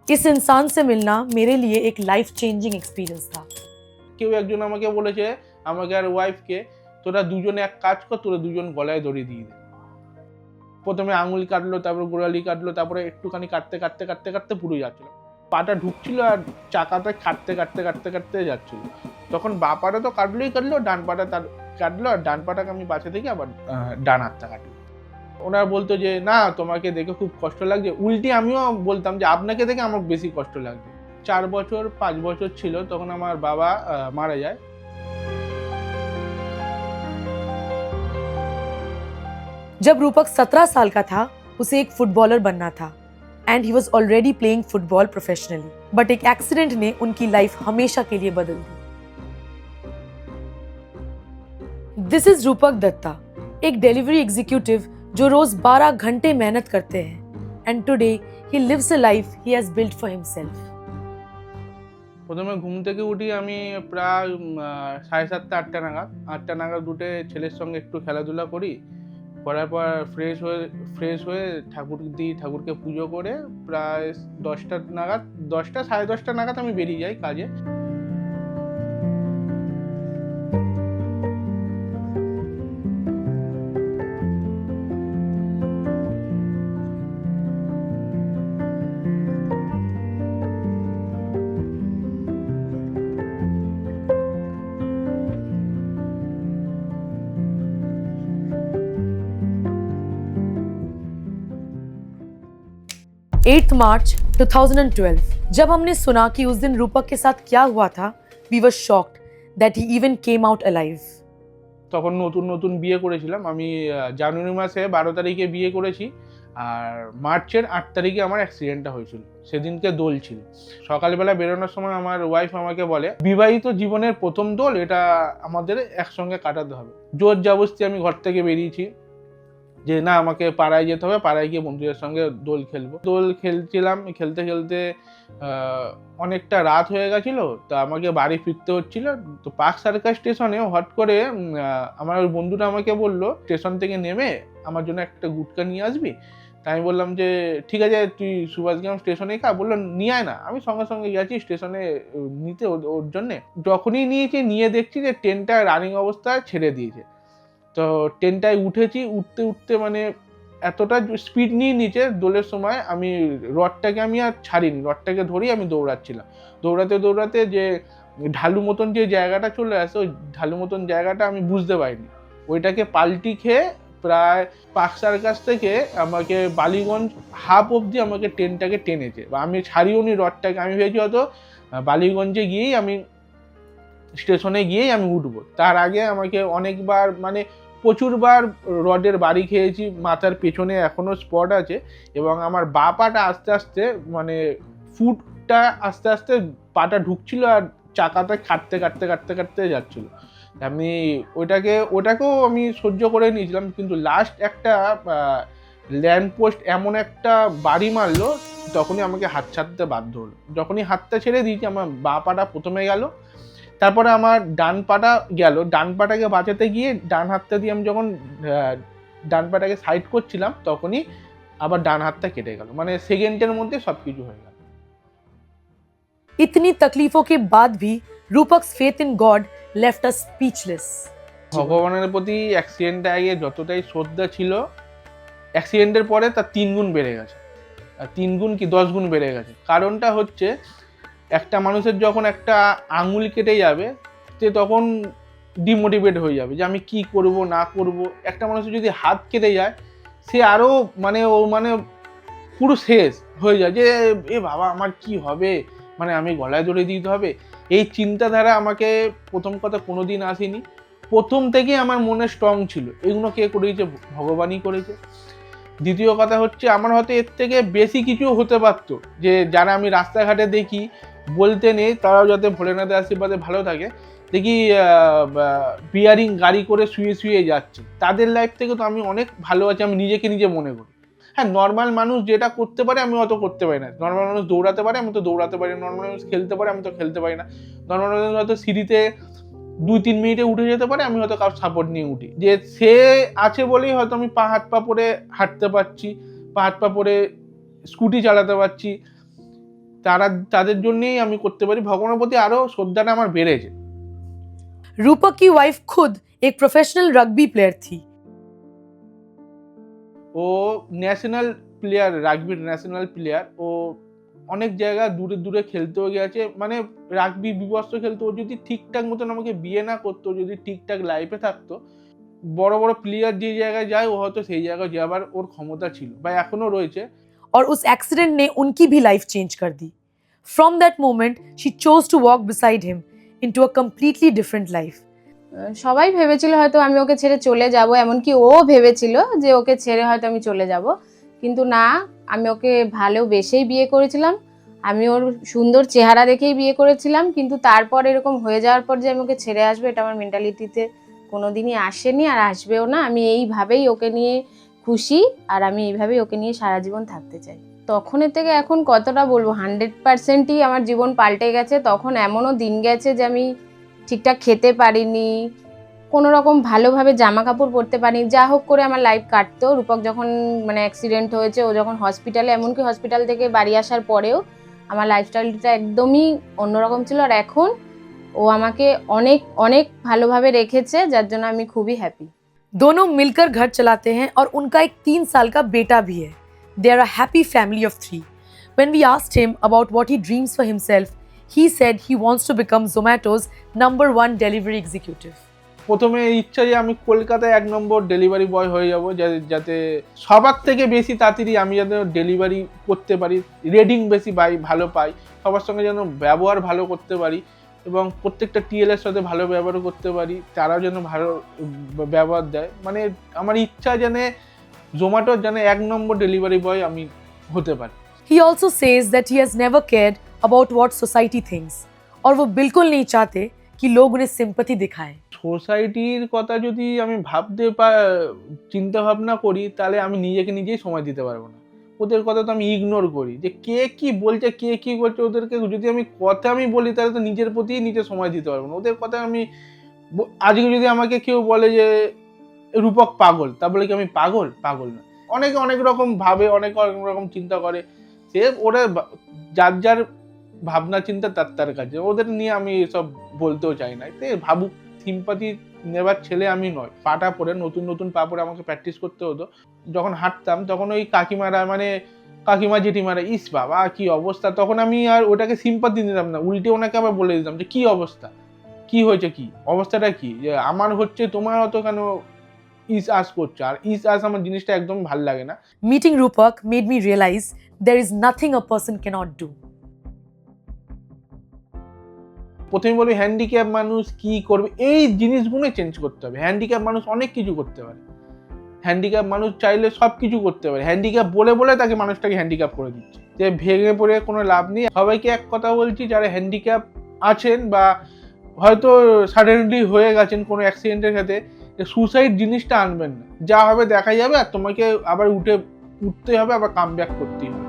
इस इंसान से मिलना मेरे लिए एक लाइफ चेंजिंग एक्सपीरियंस था। কেউ একজন আমাকে বলেছে, আমাকে আর ওয়াইফকে, তোরা দুজনে এক কাজ কর, তোরা দুজন গলায় দড়ি দিয়ে দে। প্রথমে আঙুল কাটলো, তারপর গোড়ালি কাটলো, তারপরে একটুখানি কাটতে কাটতে কাটতে কাটতে পুরো যাচ্ছিল, পাটা ঢুকছিল আর চাকাতে কাটতে কাটতে কাটতে কাটতে যাচ্ছিল। তখন বা পাটা তো কাটলোই কাটলো, ডান পাটা তার কাটলো, আর ডান পাটাকে আমি বাঁচা থেকে আবার ডান হাতটা কাটলো। ওনারা বলতো যে না তোমাকে দেখে খুব কষ্ট লাগছে, উল্টি আমিও বলতাম যে আপনাকে দেখে আমার বেশি কষ্ট লাগছে। 4 বছর 5 বছর ছিল তখন আমার বাবা মারা যায়। जब रूपक 17 साल का था उसे एक फुटबॉलर बनना था and he was already playing football professionally, but एक एक्सीडेंट ने उनकी लाइफ हमेशा के लिए बदल दी। दिस इज रूपक दत्ता, एक डिलीवरी एग्जीक्यूटिव जो रोज 12 घंटे मेहनत करते हैं and today he lives a life he has built for himself. প্রথমে ঘুম থেকে উঠি আমি প্রায় 7:30 8টা নাগাদ উঠে ছেলের সঙ্গে একটু খেলাধুলা করি, করার পর ফ্রেশ হয়ে ঠাকুর দিই, ঠাকুরকে পুজো করে প্রায় 10টা নাগাদ 10টা 10:30 নাগাদ আমি বেরিয়ে যাই কাজে। 8 मार्च 2012 जब हमने सुना कि उस दिन रूपक के साथ क्या हुआ था, we were shocked that he even came out alive. তখন নতুন নতুন বিয়ে করেছিলাম আমি, জানুয়ারি মাসে 12 তারিখে বিয়ে করেছি, আর মার্চের 8 তারিখে আমার অ্যাক্সিডেন্টটা হয়েছিল। সেদিনকে দোল ছিল। সকালবেলা বেরোনোর সময় আমার ওয়াইফ আমাকে বলে, বিবাহিত জীবনের প্রথম দোল, এটা আমাদের একসঙ্গে কাটাতে হবে। জোর জবরদস্তি আমি ঘর থেকে বেরিয়েছি যে না আমাকে পাড়ায় যেতে হবে, পাড়ায় গিয়ে বন্ধুদের সঙ্গে দোল খেলবো। দোল খেলছিলাম, খেলতে খেলতে অনেকটা রাত হয়ে গেছিল, তো আমাকে বাড়ি ফিরতে হচ্ছিল। তো পার্ক সার্কাস স্টেশনে হট করে আমার ওই বন্ধুটা আমাকে বললো স্টেশন থেকে নেমে আমার জন্য একটা গুটকা নিয়ে আসবি। তাই আমি বললাম যে ঠিক আছে তুই সুভাষগ্রাম স্টেশনে খা। বললো নিয়ে আয় না। আমি সঙ্গে সঙ্গে গেছি স্টেশনে নিতে ওর জন্যে। যখনই নিয়ে দেখছি যে ট্রেনটা রানিং অবস্থায় ছেড়ে দিয়েছে। তো ট্রেনটায় উঠেছি, উঠতে উঠতে মানে এতটা স্পিড নিয়ে নিচে দোলের সময় আমি রডটাকে আমি আর ছাড়িনি, রডটাকে ধরেই আমি দৌড়াচ্ছিলাম। দৌড়াতে দৌড়াতে যে ঢালু মতন যে জায়গাটা চলে আসে, ওই ঢালু মতন জায়গাটা আমি বুঝতে পারিনি, ওইটাকে পাল্টি খেয়ে প্রায় পাকসার কাছ থেকে আমাকে বালিগঞ্জ হাফ অবধি আমাকে ট্রেনটাকে টেনেছে, বা আমি ছাড়িও নি রডটাকে। আমি ভেবেছি হয়তো বালিগঞ্জে গিয়েই আমি স্টেশনে গিয়েই আমি উঠবো। তার আগে আমাকে অনেকবার মানে প্রচুরবার রডের বাড়ি খেয়েছি, মাথার পেছনে এখনও স্পট আছে, এবং আমার বা পাটা আস্তে আস্তে মানে ফুটটা আস্তে আস্তে পাটা ঢুকছিল আর চাকাটা কাটতে কাটতে কাটতে কাটতে যাচ্ছিল। আমি ওটাকেও আমি সহ্য করে নিয়েছিলাম, কিন্তু লাস্ট একটা ল্যাম্পপোস্ট এমন একটা বাড়ি মারলো, তখনই আমাকে হাত ছাড়তে বাধ্য হলো। যখনই হাতটা ছেড়ে দিয়েছি আমার বা পাটা প্রথমে গেল, তারপরে আমার ডান পাটা গেল। ডান পাটাকে বাঁচাতে গিয়ে ডান হাতটা দিয়ে আমি যখন ডান পাটাকে সাইড করছিলাম, তখনই আবার ডান হাতটা কেটে গেল। মানে সেকেন্ডের মধ্যে সবকিছু হয়ে গেল। इतनी तकलीफों के बाद भी Rupak's faith in God left us speechless. ভগবানের প্রতি অ্যাক্সিডেন্টের আগে যতটাই শ্রদ্ধা ছিল, অ্যাক্সিডেন্টের পরে তার 3 গুণ বেড়ে গেছে। 3 গুণ কি 10 গুণ বেড়ে গেছে। কারণটা হচ্ছে একটা মানুষের যখন একটা আঙুল কেটে যাবে, সে তখন ডিমোটিভেট হয়ে যাবে যে আমি কি করব না করব। একটা মানুষের যদি হাত কেটে যায়, সে আরও মানে পুরো শেষ হয়ে যায় যে এ বাবা আমার কি হবে, মানে আমি গলায় দড়ি দিতে হবে। এই চিন্তাধারা আমাকে প্রথম কথা কোনো দিন আসেনি। প্রথম থেকে আমার মনে স্ট্রং ছিল এগুলো কে করেছে, ভগবানই করেছে। দ্বিতীয় কথা হচ্ছে আমার হয়তো এর থেকে বেশি কিছু হতে পারতো, যে যারা আমি রাস্তাঘাটে দেখি বলতে নেই, তারাও যাতে ভোলেনাথের আশীর্বাদে ভালো থাকে। দেখি বিয়ারিং গাড়ি করে শুয়ে শুয়ে যাচ্ছে, তাদের লাইফ থেকে তো আমি অনেক ভালো আছি, আমি নিজেকে নিজে মনে করি। হ্যাঁ, নর্মাল মানুষ যেটা করতে পারে আমি অত করতে পারি না। নর্মাল মানুষ দৌড়াতে পারে, আমি তো দৌড়াতে পারি না। নর্মাল মানুষ খেলতে পারে, আমি তো খেলতে পারি না। নর্মাল মানুষ হয়তো সিঁড়িতে 2-3 মিনিটে উঠে যেতে পারে, আমি হয়তো কারোর সাপোর্ট নিয়ে উঠি। যে সে আছে বলেই হয়তো আমি পা হাত পা পরে হাঁটতে পারছি, পা হাত পা পরে স্কুটি চালাতে পারছি। তাদের জন্যই আমি করতে পারি। ভগবানের প্রতি আরো শ্রদ্ধাটা আমার বেড়েছে। रूपक की वाइफ खुद एक प्रोफेशनल रग्बी प्लेयर थी। ও ন্যাশনাল প্লেয়ার, রাগবির ন্যাশনাল প্লেয়ার। ও অনেক জায়গা দূরে দূরে খেলতেও গেছে, মানে রাগবি বিবস্ত্র খেলতো। ও যদি ঠিকঠাক মতন আমাকে বিয়ে না করতো, যদি ঠিকঠাক লাইফে থাকতো, বড় বড় প্লেয়ার যে জায়গায় যায় ও হয়তো সেই জায়গায় যাবার ওর ক্ষমতা ছিল বা এখনো রয়েছে। और उस एक्सीडेंट ने उनकी भी लाइफ चेंज कर दी। From that moment, she chose to walk beside him into a completely different life. সবাই ভেবেছিল হয়তো আমি ওকে ছেড়ে চলে যাব, এমনকি ও ভেবেছিল যে ওকে ছেড়ে হয়তো আমি চলে যাব, কিন্তু না, আমি ওকে ভালোবেসেই বিয়ে করেছিলাম। আমি ওর সুন্দর চেহারা দেখেই বিয়ে করেছিলাম, কিন্তু তারপর এরকম হয়ে যাওয়ার পর যে আমি ওকে ছেড়ে আসবো, এটা আমার মেন্টালিটিতে কোনোদিনই আসেনি আর আসবেও না। আমি এইভাবেই ওকে নিয়ে খুশি, আর আমি এইভাবেই ওকে নিয়ে সারা জীবন থাকতে চাই। তখনের থেকে এখন কতটা বলবো, 100%ই আমার জীবন পাল্টে গেছে। তখন এমনও দিন গেছে যে আমি ঠিকঠাক খেতে পারিনি, কোনো রকম ভালোভাবে জামা কাপড় পরতে পারিনি, যা হোক করে আমার লাইফ কাটতো। রূপক যখন মানে অ্যাক্সিডেন্ট হয়েছে, ও যখন হসপিটালে, এমনকি হসপিটাল থেকে বাড়ি আসার পরেও আমার লাইফস্টাইলটা একদমই অন্যরকম ছিল। আর এখন ও আমাকে অনেক অনেক ভালোভাবে রেখেছে, যার জন্য আমি খুবই হ্যাপি। दोनों मिलकर घर चलाते हैं और उनका एक 3 साल का बेटा भी है। They are a happy family of 3. When we asked him about what he dreams for himself, he said he wants to become Zomato's #1 delivery executive. প্রথমে ইচ্ছা যে আমি কলকাতায় 1 নম্বর ডেলিভারি বয় হয়ে যাব, যাতে সবার থেকে বেশি তাড়াতাড়ি আমি যাতে ডেলিভারি করতে পারি, রেটিং বেশি ভালো পাই, সবার সঙ্গে যেন ব্যবহার ভালো করতে পারি এবং প্রত্যেকটা টিএলের সাথে ভালো ব্যবহার করতে পারি, তারাও যেন ভালো ব্যবহার দেয়। মানে আমার ইচ্ছা যেন জোম্যাটোর যেন 1 নম্বর ডেলিভারি বয় আমি হতে পারি। He also says that he has never cared about what society thinks, और वो बिल्कुल नहीं चाहते कि लोग उन्हें सिंपैथी दिखाएं। সোসাইটির কথা যদি আমি চিন্তা ভাবনা করি, তাহলে আমি নিজেকে নিজেই সময় দিতে পারবো না। ওদের কথা তো আমি ইগনোর করি, যে কে কি বলছে, কে কি করছে, ওদেরকে যদি আমি বলি, তাহলে তো নিজের প্রতি নিজে সময় দিতে পারবো না। ওদের কথা আমি আজকে যদি আমাকে কেউ বলে যে রূপক পাগল, তা বলে কি আমি পাগল? পাগল না। অনেকে অনেক রকম ভাবে, অনেক রকম চিন্তা করে, সে ওরা যার যার ভাবনা চিন্তা তার কাছে, ওদের নিয়ে আমি সব বলতেও চাই না। ভাবুক, সিম্পাথি নেবার ছেলে আমি নয়। পাটা পরে নতুন নতুন পা পরে আমাকে প্র্যাকটিস করতে হতো। যখন হাঁটতাম তখন ওই কাকিমা জেঠিমারা, ইস বাবা কি অবস্থা, তখন আমি আর ওটাকে সিম্পাথি দিতাম না, উল্টে ওনাকে আবার বলে দিতাম যে কি অবস্থা, কি হয়েছে, কি অবস্থাটা কি, যে আমার হচ্ছে, তোমার অত কেন ইস আস করছো। আর ইস আস আমার জিনিসটা একদম ভাল লাগে না। Meeting Rupak made me realize there is nothing a person cannot do. প্রথমে বলবি হ্যান্ডিক্যাপ মানুষ কি করবে, এই জিনিসগুলো চেঞ্জ করতে হবে। হ্যান্ডিক্যাপ মানুষ অনেক কিছু করতে পারে, হ্যান্ডিক্যাপ মানুষ চাইলে সব কিছু করতে পারে। হ্যান্ডিক্যাপ বলে বলে তাকে মানুষটাকে হ্যান্ডিক্যাপ করে দিচ্ছে, যে ভেঙে পড়ে কোনো লাভ নেই। সবাইকে এক কথা বলছি, যারা হ্যান্ডিক্যাপ আছেন বা হয়তো সাডেনলি হয়ে গেছেন কোনো অ্যাক্সিডেন্টের সাথে, সুসাইড জিনিসটা আনবেন না। যা হবে দেখা যাবে, আর তোমাকে আবার উঠতে হবে, আবার কাম ব্যাক করতেই হবে।